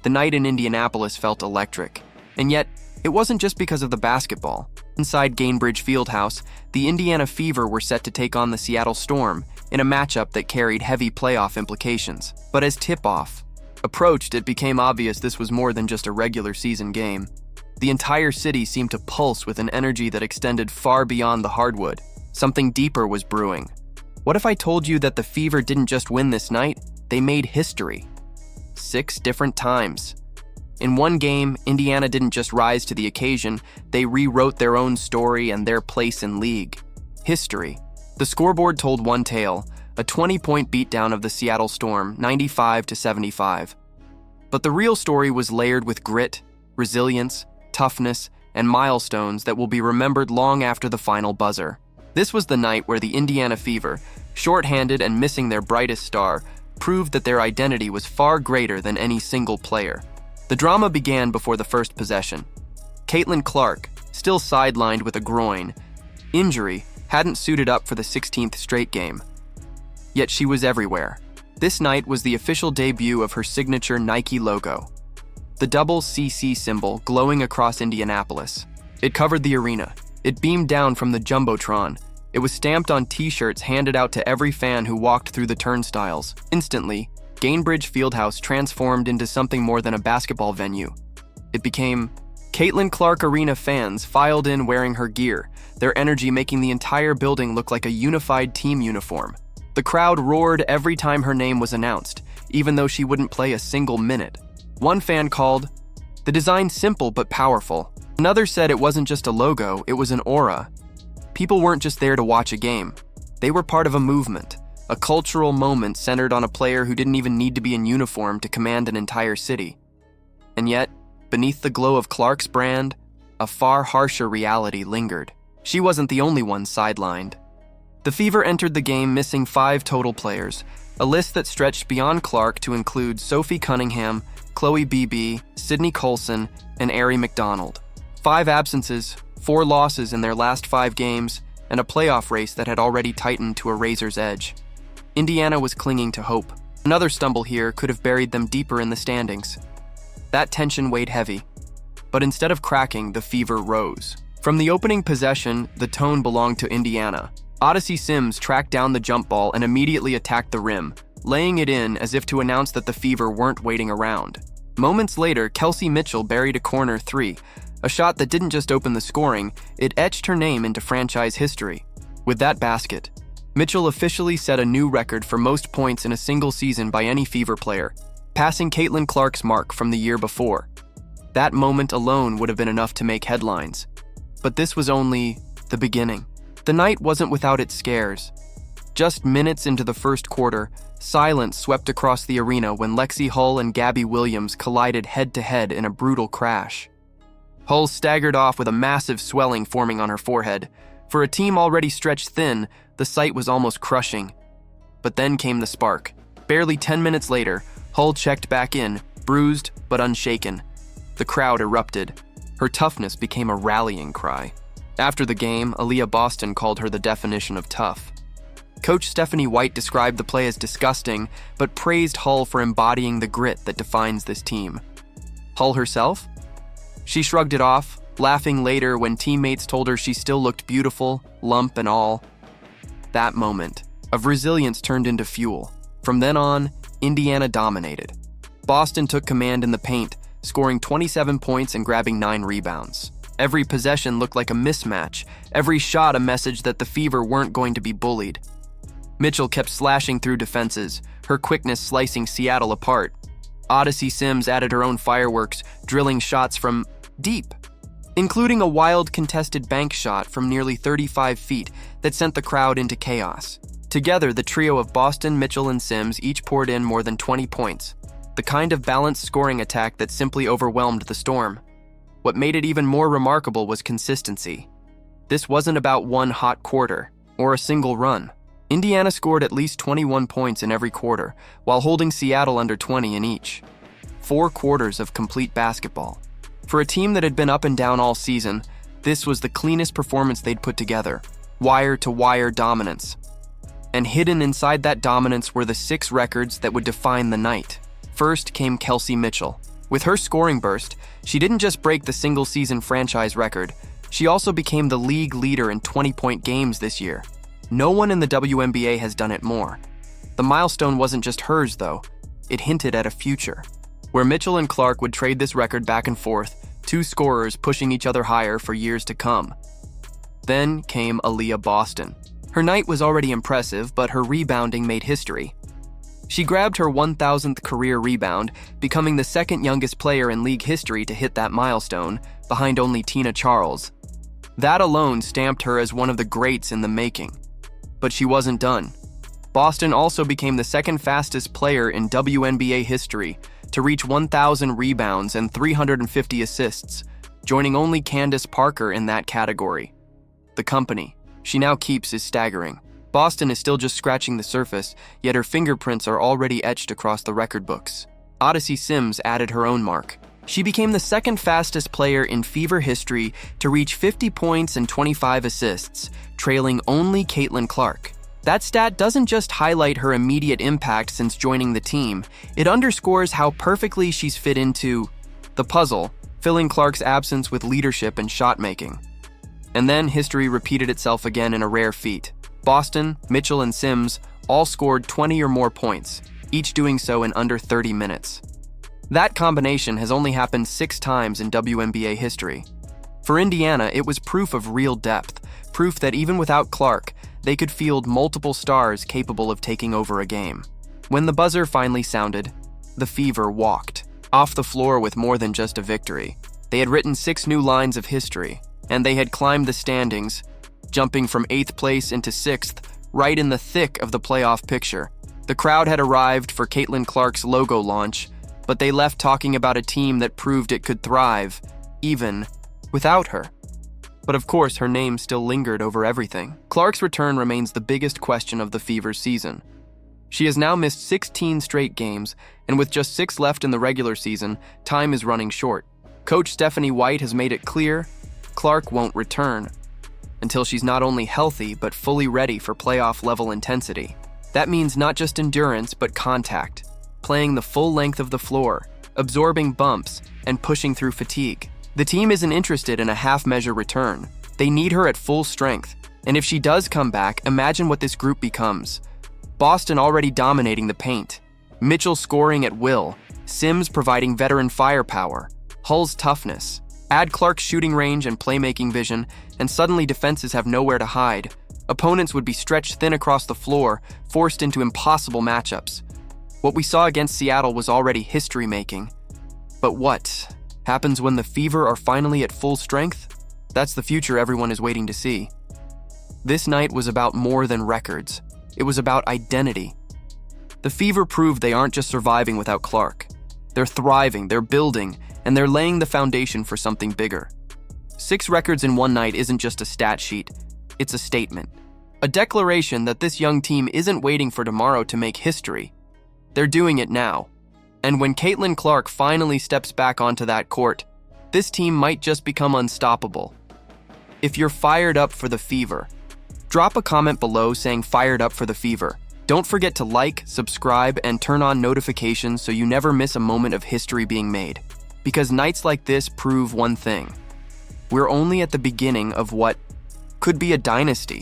The night in Indianapolis felt electric. And yet, it wasn't just because of the basketball. Inside Gainbridge Fieldhouse, the Indiana Fever were set to take on the Seattle Storm in a matchup that carried heavy playoff implications. But as tip-off approached, it became obvious this was more than just a regular season game. The entire city seemed to pulse with an energy that extended far beyond the hardwood. Something deeper was brewing. What if I told you that the Fever didn't just win this night, they made history? 6 different times. In one game, Indiana didn't just rise to the occasion, they rewrote their own story and their place in league. History. The scoreboard told one tale, a 20-point beatdown of the Seattle Storm, 95-75. But the real story was layered with grit, resilience, toughness, and milestones that will be remembered long after the final buzzer. This was the night where the Indiana Fever, short-handed and missing their brightest star, proved that their identity was far greater than any single player. The drama began before the first possession. Caitlin Clark, still sidelined with a groin injury, hadn't suited up for the 16th straight game. Yet she was everywhere. This night was the official debut of her signature Nike logo. The double CC symbol glowing across Indianapolis. It covered the arena. It beamed down from the Jumbotron. It was stamped on t-shirts handed out to every fan who walked through the turnstiles. Instantly, Gainbridge Fieldhouse transformed into something more than a basketball venue. It became Caitlin Clark Arena. Fans filed in wearing her gear, their energy making the entire building look like a unified team uniform. The crowd roared every time her name was announced, even though she wouldn't play a single minute. One fan called the design simple but powerful. Another said it wasn't just a logo, it was an aura. People weren't just there to watch a game. They were part of a movement, a cultural moment centered on a player who didn't even need to be in uniform to command an entire city. And yet, beneath the glow of Clark's brand, a far harsher reality lingered. She wasn't the only one sidelined. The Fever entered the game missing 5 total players, a list that stretched beyond Clark to include Sophie Cunningham, Chloe Beebe, Sydney Colson, and Arie McDonald. 5 absences, 4 losses in their last 5 games, and a playoff race that had already tightened to a razor's edge. Indiana was clinging to hope. Another stumble here could have buried them deeper in the standings. That tension weighed heavy. But instead of cracking, the Fever rose. From the opening possession, the tone belonged to Indiana. Odyssey Sims tracked down the jump ball and immediately attacked the rim, laying it in as if to announce that the Fever weren't waiting around. Moments later, Kelsey Mitchell buried a corner 3, a shot that didn't just open the scoring, it etched her name into franchise history. With that basket, Mitchell officially set a new record for most points in a single season by any Fever player, passing Caitlin Clark's mark from the year before. That moment alone would have been enough to make headlines. But this was only the beginning. The night wasn't without its scares. Just minutes into the first quarter, silence swept across the arena when Lexi Hull and Gabby Williams collided head-to-head in a brutal crash. Hull staggered off with a massive swelling forming on her forehead. For a team already stretched thin, the sight was almost crushing. But then came the spark. Barely 10 minutes later, Hull checked back in, bruised but unshaken. The crowd erupted. Her toughness became a rallying cry. After the game, Aaliyah Boston called her the definition of tough. Coach Stephanie White described the play as disgusting, but praised Hull for embodying the grit that defines this team. Hull herself? She shrugged it off, laughing later when teammates told her she still looked beautiful, lump and all. That moment of resilience turned into fuel. From then on, Indiana dominated. Boston took command in the paint, scoring 27 points and grabbing 9 rebounds. Every possession looked like a mismatch, every shot a message that the Fever weren't going to be bullied. Mitchell kept slashing through defenses, her quickness slicing Seattle apart. Odyssey Sims added her own fireworks, drilling shots from deep, including a wild contested bank shot from nearly 35 feet that sent the crowd into chaos. Together, the trio of Boston, Mitchell, and Sims each poured in more than 20 points, the kind of balanced scoring attack that simply overwhelmed the Storm. What made it even more remarkable was consistency. This wasn't about one hot quarter or a single run. Indiana scored at least 21 points in every quarter, while holding Seattle under 20 in each. 4 quarters of complete basketball. For a team that had been up and down all season, this was the cleanest performance they'd put together. Wire-to-wire dominance. And hidden inside that dominance were the 6 records that would define the night. First came Kelsey Mitchell. With her scoring burst, she didn't just break the single-season franchise record, she also became the league leader in 20-point games this year. No one in the WNBA has done it more. The milestone wasn't just hers, though. It hinted at a future, where Mitchell and Clark would trade this record back and forth, two scorers pushing each other higher for years to come. Then came Aaliyah Boston. Her night was already impressive, but her rebounding made history. She grabbed her 1,000th career rebound, becoming the second youngest player in league history to hit that milestone, behind only Tina Charles. That alone stamped her as one of the greats in the making. But she wasn't done. Boston also became the second fastest player in WNBA history to reach 1,000 rebounds and 350 assists, joining only Candace Parker in that category. The company she now keeps is staggering. Boston is still just scratching the surface, yet her fingerprints are already etched across the record books. Odyssey Sims added her own mark. She became the second fastest player in Fever history to reach 50 points and 25 assists, trailing only Caitlin Clark. That stat doesn't just highlight her immediate impact since joining the team, it underscores how perfectly she's fit into the puzzle, filling Clark's absence with leadership and shot-making. And then history repeated itself again in a rare feat. Boston, Mitchell, and Sims all scored 20 or more points, each doing so in under 30 minutes. That combination has only happened 6 times in WNBA history. For Indiana, it was proof of real depth, proof that even without Clark, they could field multiple stars capable of taking over a game. When the buzzer finally sounded, the Fever walked off the floor with more than just a victory. They had written 6 new lines of history, and they had climbed the standings, jumping from 8th place into 6th, right in the thick of the playoff picture. The crowd had arrived for Caitlin Clark's logo launch, but they left talking about a team that proved it could thrive, even without her. But of course, her name still lingered over everything. Clark's return remains the biggest question of the Fever's season. She has now missed 16 straight games, and with just 6 left in the regular season, time is running short. Coach Stephanie White has made it clear Clark won't return until she's not only healthy but fully ready for playoff-level intensity. That means not just endurance but contact, playing the full length of the floor, absorbing bumps, and pushing through fatigue. The team isn't interested in a half-measure return. They need her at full strength, and if she does come back, imagine what this group becomes. Boston already dominating the paint, Mitchell scoring at will, Sims providing veteran firepower, Hull's toughness. Add Clark's shooting range and playmaking vision, and suddenly defenses have nowhere to hide. Opponents would be stretched thin across the floor, forced into impossible matchups. What we saw against Seattle was already history-making. But what happens when the Fever are finally at full strength? That's the future everyone is waiting to see. This night was about more than records. It was about identity. The Fever proved they aren't just surviving without Clark. They're thriving, they're building, and they're laying the foundation for something bigger. 6 records in one night isn't just a stat sheet, it's a statement. A declaration that this young team isn't waiting for tomorrow to make history. They're doing it now. And when Caitlin Clark finally steps back onto that court, this team might just become unstoppable. If you're fired up for the Fever, drop a comment below saying fired up for the Fever. Don't forget to like, subscribe, and turn on notifications so you never miss a moment of history being made. Because nights like this prove one thing. We're only at the beginning of what could be a dynasty.